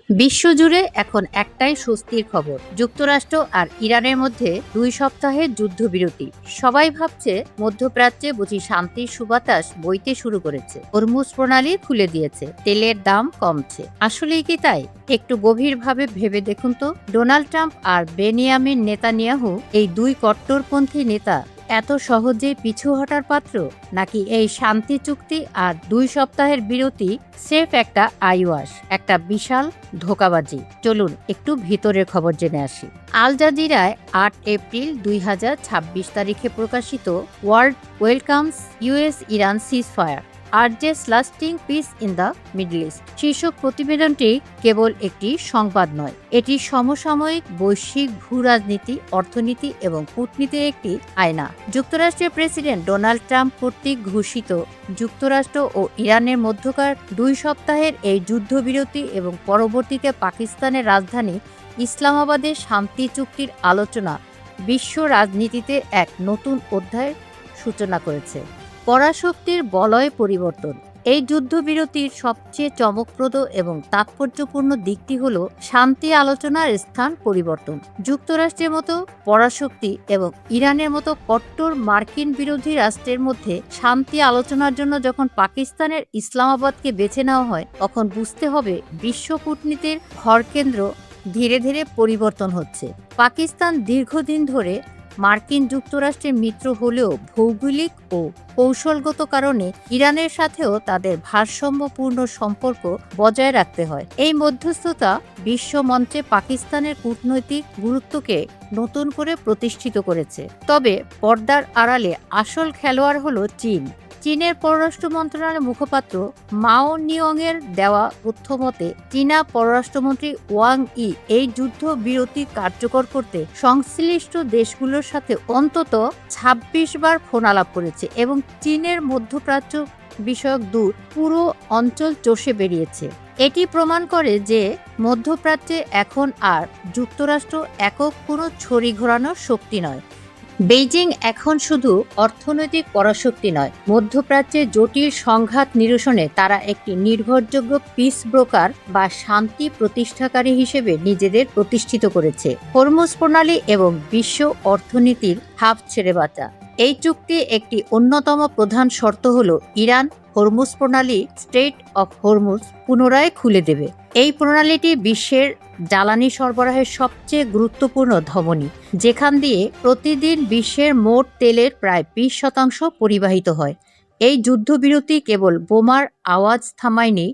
বিশ্বজুড়ে এখন একটাই স্বস্তির খবর, যুক্তরাষ্ট্র আর ইরানের মধ্যে 2 সপ্তাহের যুদ্ধবিরতি। সবাই ভাবছে মধ্যপ্রাচ্যে বুঝি শান্তির সুবাতাস বইতে শুরু করেছে, হরমুজ প্রণালী খুলে দিয়েছে, তেলের দাম কমছে। আসলেই কি তাই? একটু গভীরভাবে ভেবে দেখুন তো, ডোনাল্ড ট্রাম্প আর বেনিয়ামিন নেতানিয়াহু, এই দুই কট্টরপন্থী নেতা এত সহজেই পিছু হটার পাত্র, নাকি এই শান্তি চুক্তি আর 2 সপ্তাহের বিরতি স্রেফ একটা আইওয়াশ, একটা বিশাল ধোঁকাবাজি? চলুন একটু ভিতরের খবর জেনে আসি। আল জাজিরায় 8 এপ্রিল 2026 তারিখে প্রকাশিত world welcomes US Iran ceasefire urges lasting piece in the middle east শীর্ষক প্রতিবেদনটি কেবল একটি সংবাদ নয়, এটি সমসাময়িক বৈশ্বিক ভূ রাজনীতি, অর্থনীতি এবং কূটনীতির একটি আয়না। যুক্তরাষ্ট্রের প্রেসিডেন্ট ডোনাল্ড ট্রাম্প কর্তৃক ঘোষিত যুক্তরাষ্ট্র ও ইরানের মধ্যকার 2 সপ্তাহের এই যুদ্ধবিরতি এবং পরবর্তীতে পাকিস্তানের রাজধানী ইসলামাবাদের শান্তি চুক্তির আলোচনা বিশ্ব রাজনীতিতে এক নতুন অধ্যায়ের সূচনা করেছে। পরাশক্তির বলয় পরিবর্তন। এই যুদ্ধবিরতির সবচেয়ে চমকপ্রদ এবং তাৎপর্যপূর্ণ দিকটি হল শান্তি আলোচনার স্থান পরিবর্তন। যুক্তরাষ্ট্রের মতো পরাশক্তি এবং ইরানের মতো কট্টর মার্কিন বিরোধী রাষ্ট্রের মধ্যে শান্তি আলোচনার জন্য যখন পাকিস্তানের ইসলামাবাদকে বেছে নেওয়া হয়, তখন বুঝতে হবে বিশ্ব কূটনীতির ভরকেন্দ্র ধীরে ধীরে পরিবর্তন হচ্ছে। পাকিস্তান দীর্ঘদিন ধরে মার্কিন যুক্তরাষ্ট্রের মিত্র হলেও ভৌগোলিক ও কৌশলগত কারণে ইরানের সাথেও তাদের ভারসাম্যপূর্ণ সম্পর্ক বজায় রাখতে হয়। এই মধ্যস্থতা বিশ্বমঞ্চে পাকিস্তানের কূটনৈতিক গুরুত্বকে নতুন করে প্রতিষ্ঠিত করেছে। তবে পর্দার আড়ালে আসল খেলোয়াড় হল চীন। চীনের পররাষ্ট্র মন্ত্রণালয়ের মুখপাত্র মাও নিয়ংয়ের দেওয়া তথ্যমতে, চীনা পররাষ্ট্রমন্ত্রী ওয়াং ই এই যুদ্ধ বিরতি কার্যকর করতে সংশ্লিষ্ট দেশগুলোর সাথে অন্তত 26 বার ফোন আলাপ করেছে এবং চীনের মধ্যপ্রাচ্য বিষয়ক দূত পুরো অঞ্চল চষে বেরিয়েছে। এটি প্রমাণ করে যে মধ্যপ্রাচ্যে এখন আর যুক্তরাষ্ট্র একক কোনো ছড়ি ঘোরানোর শক্তি নয়। বেইজিং এখন শুধু অর্থনৈতিক পরাশক্তি নয়, মধ্যপ্রাচ্যের জটিল সংঘাত নিরসনে তারা একটি নির্ভরযোগ্য পিস ব্রোকার বা শান্তি প্রতিষ্ঠাকারী হিসেবে নিজেদের প্রতিষ্ঠিত করেছে। হরমুজ প্রণালী এবং বিশ্ব অর্থনীতির হাফ ছেড়ে বাঁচা। এই চুক্তি একটি অন্যতম প্রধান শর্ত হল ইরান হরমুজ প্রণালী, স্ট্রেইট অফ হরমুজ পুনরায় খুলে দেবে। এই প্রণালীটি বিশ্বের জ্বালানি সরবরাহের সবচেয়ে গুরুত্বপূর্ণ ধমনী, যেখান দিয়ে প্রতিদিন বিশ্বের মোট তেলের প্রায় 20% পরিবাহিত হয়। এই যুদ্ধবিরতি কেবল বোমার আওয়াজ থামায়নি,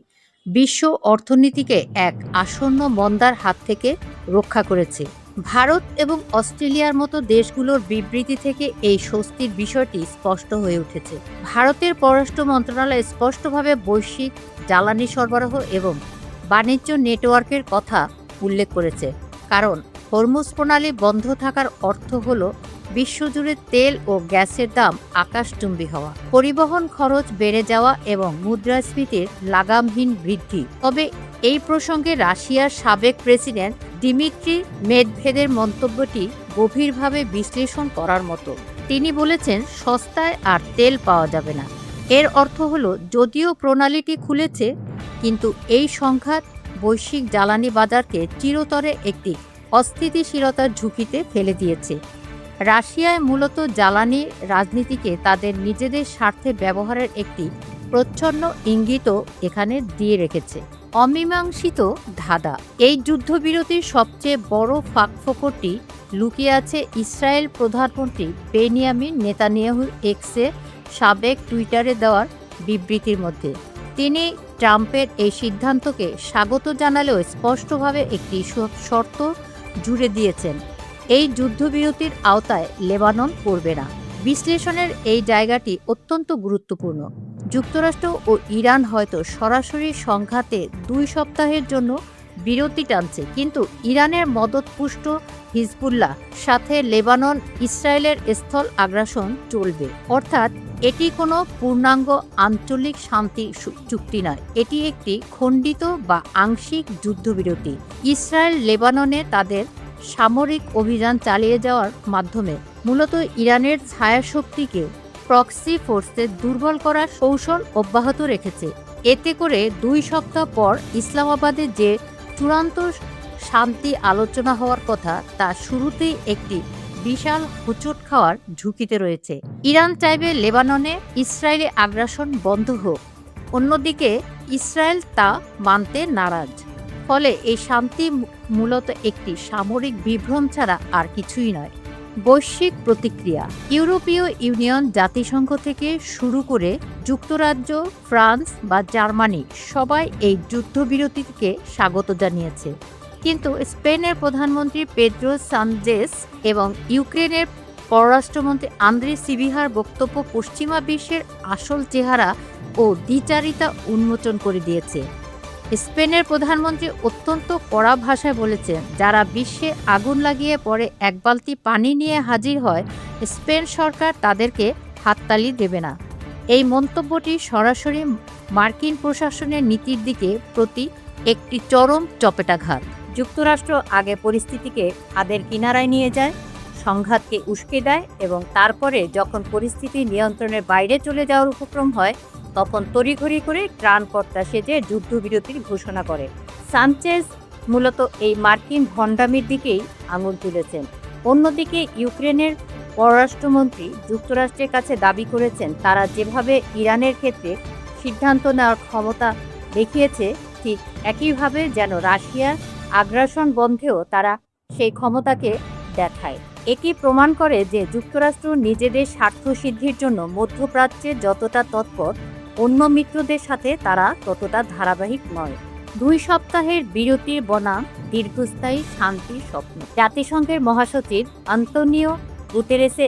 বিশ্ব অর্থনীতিকে এক আসন্ন মন্দার হাত থেকে রক্ষা করেছে। ভারত এবং অস্ট্রেলিয়ার মতো দেশগুলোর বিবৃতি থেকে এই স্বস্তির বিষয়টি স্পষ্ট হয়ে উঠেছে। ভারতের পররাষ্ট্র মন্ত্রণালয় স্পষ্টভাবে বৈশ্বিক জ্বালানি সরবরাহ এবং বাণিজ্য নেটওয়ার্কের কথা উল্লেখ করেছে, কারণ হরমুজ প্রণালী বন্ধ থাকার অর্থ হল বিশ্বজুড়ে তেল ও গ্যাসের দাম আকাশচুম্বী হওয়া, পরিবহন খরচ বেড়ে যাওয়া এবং মুদ্রাস্ফীতির লাগামহীন বৃদ্ধি। তবে এই প্রসঙ্গে রাশিয়ার সাবেক প্রেসিডেন্ট দিমিত্রি মেদভেদের মন্তব্যটি গভীরভাবে বিশ্লেষণ করার মতো। তিনি বলেছেন, সস্তায় আর তেল পাওয়া যাবে না। এর অর্থ হল, যদিও প্রণালীটি খুলেছে, কিন্তু এই সংঘাত বৈশ্বিক জ্বালানি বাজারকে চিরতরে একটি অস্থিতিশীলতার ঝুঁকিতে ফেলে দিয়েছে। রাশিয়ায় মূলত জ্বালানি রাজনীতিকে তাদের নিজেদের স্বার্থে ব্যবহারের একটি প্রচ্ছন্ন ইঙ্গিতও এখানে দিয়ে রেখেছে। অমীমাংসিত ধাঁধা। এই যুদ্ধবিরতির সবচেয়ে বড় ফাঁকফোকরটি লুকিয়ে আছে ইসরায়েল প্রধানমন্ত্রী বেনিয়ামিন নেতানিয়াহুর এক্সে সাবেক টুইটারে দেওয়ার বিবৃতির মধ্যে। তিনি ট্রাম্পের এই সিদ্ধান্তকে স্বাগত জানালেও স্পষ্টভাবে একটি শর্ত জুড়ে দিয়েছেন: এই যুদ্ধবিরতির আওতায় লেবানন পড়বে না। বিশ্লেষণের এই জায়গাটি অত্যন্ত গুরুত্বপূর্ণ। যুক্তরাষ্ট্র ও ইরান হয়তো সরাসরি সংঘাতে 2 সপ্তাহের জন্য বিরতি টানছে, কিন্তু ইরানের মদতপুষ্ট হিজবুল্লাহ সাথে লেবানন ইসরায়েলের স্থল আগ্রাসন চলবে। অর্থাৎ এটি কোনো পূর্ণাঙ্গ আঞ্চলিক শান্তি চুক্তি নয়, এটি একটি খণ্ডিত বা আংশিক যুদ্ধবিরতি। ইসরায়েল লেবাননে তাদের সামরিক অভিযান চালিয়ে যাওয়ার মাধ্যমে মূলত ইরানের ছায়াশক্তিকে প্রক্সি ফোর্সে দুর্বল করার কৌশল অব্যাহত রেখেছে। এতে করে 2 সপ্তাহ পর ইসলামাবাদে যে চূড়ান্ত শান্তি আলোচনা হওয়ার কথা তা শুরুতেই একটি বিশাল হোঁচট খাওয়ার ঝুঁকিতে রয়েছে। ইরান চাইবে লেবাননে ইসরায়েলি আগ্রাসন বন্ধ হোক, অন্যদিকে ইসরায়েল তা মানতে নারাজ। ফলে এই শান্তি মূলত একটি সামরিক বিভ্রম ছাড়া আর কিছুই নয়। বৈশ্বিক প্রতিক্রিয়া। ইউরোপীয় ইউনিয়ন, জাতিসংঘ থেকে শুরু করে যুক্তরাজ্য, ফ্রান্স বা জার্মানি সবাই এই যুদ্ধবিরতিকে স্বাগত জানিয়েছে। কিন্তু স্পেনের প্রধানমন্ত্রী পেদ্রো সানচেজ এবং ইউক্রেনের পররাষ্ট্রমন্ত্রী আন্দ্রি সিবিহার বক্তব্য পশ্চিমা বিশ্বের আসল চেহারা ও দ্বিচারিতা উন্মোচন করে দিয়েছে। স্পেনের প্রধানমন্ত্রী অত্যন্ত কড়া ভাষায় বলেছেন, যারা বিশ্বে আগুন লাগিয়ে পরে এক বালতি পানি নিয়ে হাজির হয়, স্পেন সরকার তাদেরকে হাততালি দেবে না। এই মন্তব্যটি সরাসরি মার্কিন প্রশাসনের নীতির দিকে প্রতি একটি চরম চপেটাঘাত। যুক্তরাষ্ট্র আগে পরিস্থিতিকে হাতের কিনারায় নিয়ে যায়, সংঘাতকে উস্কে দেয় এবং তারপরে যখন পরিস্থিতি নিয়ন্ত্রণের বাইরে চলে যাওয়ার উপক্রম হয়, তখন তড়িঘড়ি করে ত্রাণকর্তা সেজে যুদ্ধবিরতির ঘোষণা করে। সানচেজ মূলত এই মার্কিন ভণ্ডামির দিকেই আঙুল তুলেছেন। অন্যদিকে ইউক্রেনের পররাষ্ট্রমন্ত্রী যুক্তরাষ্ট্রের কাছে দাবি করেছেন, তারা যেভাবে ইরানের ক্ষেত্রে সিদ্ধান্ত নেওয়ার ক্ষমতা দেখিয়েছে, ঠিক একইভাবে যেন রাশিয়ার আগ্রাসন বন্ধেও তারা সেই ক্ষমতাকে দেখায়। এটি প্রমাণ করে যে যুক্তরাষ্ট্র নিজেদের স্বার্থসিদ্ধির জন্য মধ্যপ্রাচ্যে যতটা তৎপর, অন্য মিত্রদের সাথে তারা ততটা ধারাবাহিক নয়। 2 সপ্তাহের বিরতির বনাম দীর্ঘস্থায়ী শান্তির স্বপ্ন। জাতিসংঘের মহাসচিব আন্তোনিও গুতেরেসে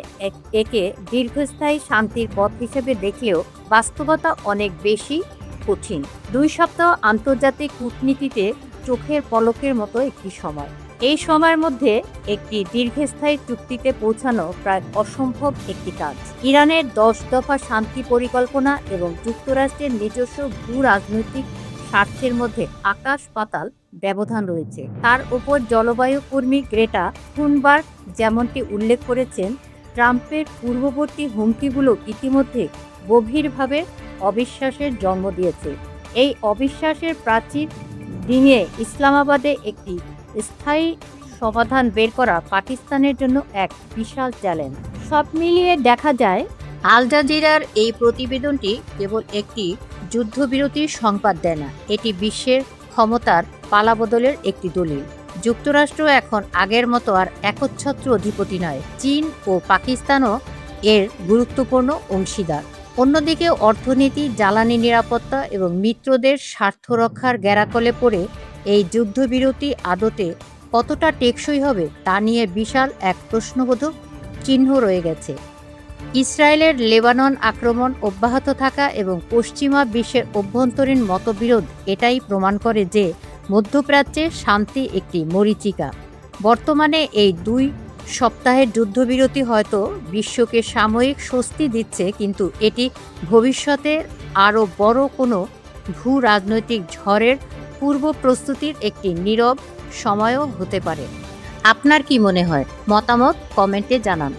একে দীর্ঘস্থায়ী শান্তির পথ হিসেবে দেখলেও বাস্তবতা অনেক বেশি কঠিন। 2 সপ্তাহ আন্তর্জাতিক কূটনীতিতে চোখের পলকের মতো একটি সময়। এই সময়ের মধ্যে একটি দীর্ঘস্থায়ী চুক্তিতে পৌঁছানো প্রায় অসম্ভব একটি কাজ। ইরানের 10 দফা শান্তি পরিকল্পনা এবং যুক্তরাষ্ট্রের নিজস্ব ভূ রাজনৈতিক স্বার্থের মধ্যে আকাশ পাতাল ব্যবধান রয়েছে। তার উপর জলবায়ু কর্মী গ্রেটা থুনবার্গ যেমনটি উল্লেখ করেছেন, ট্রাম্পের পূর্ববর্তী হুমকিগুলো ইতিমধ্যে গভীরভাবে অবিশ্বাসের জন্ম দিয়েছে। এই অবিশ্বাসের প্রাচীর ডিঙিয়ে ইসলামাবাদে একটি স্থায়ী সমাধান বের করা পাকিস্তানের জন্য এক বিশাল চ্যালেঞ্জ। সব মিলিয়ে দেখা যায়, আল জাজিরার এই প্রতিবেদনটি কেবল একটি যুদ্ধবিরতির সংবাদ দেয় না, এটি বিশ্বের ক্ষমতার পালাবদলের একটি দলিল। যুক্তরাষ্ট্র এখন আগের মতো আর একচ্ছত্র অধিপতি নয়, চীন ও পাকিস্তানও এর গুরুত্বপূর্ণ অংশীদার। অন্যদিকে অর্থনীতি, জ্বালানি নিরাপত্তা এবং মিত্রদের স্বার্থ রক্ষার গ্যারাকলে পড়ে এই যুদ্ধবিরতি আদতে কতটা টেকসই হবে তা নিয়ে বিশাল এক প্রশ্নবোধক চিহ্ন রয়ে গেছে। ইসরায়েলের লেবানন আক্রমণ অব্যাহত থাকা এবং পশ্চিমা বিশ্বের অভ্যন্তরীণ মতবিরোধ এটাই প্রমাণ করে যে মধ্যপ্রাচ্যে শান্তি একটি মরীচিকা। বর্তমানে এই 2 সপ্তাহের যুদ্ধবিরতি হয়তো বিশ্বকে সাময়িক স্বস্তি দিচ্ছে, কিন্তু এটি ভবিষ্যতে আরও বড় কোনো ভূ রাজনৈতিক ঝড়ের পূর্ব প্রস্তুতির একটি নীরব সময়ও হতে পারে। আপনার কি মনে হয়? মতামত কমেন্টে জানান।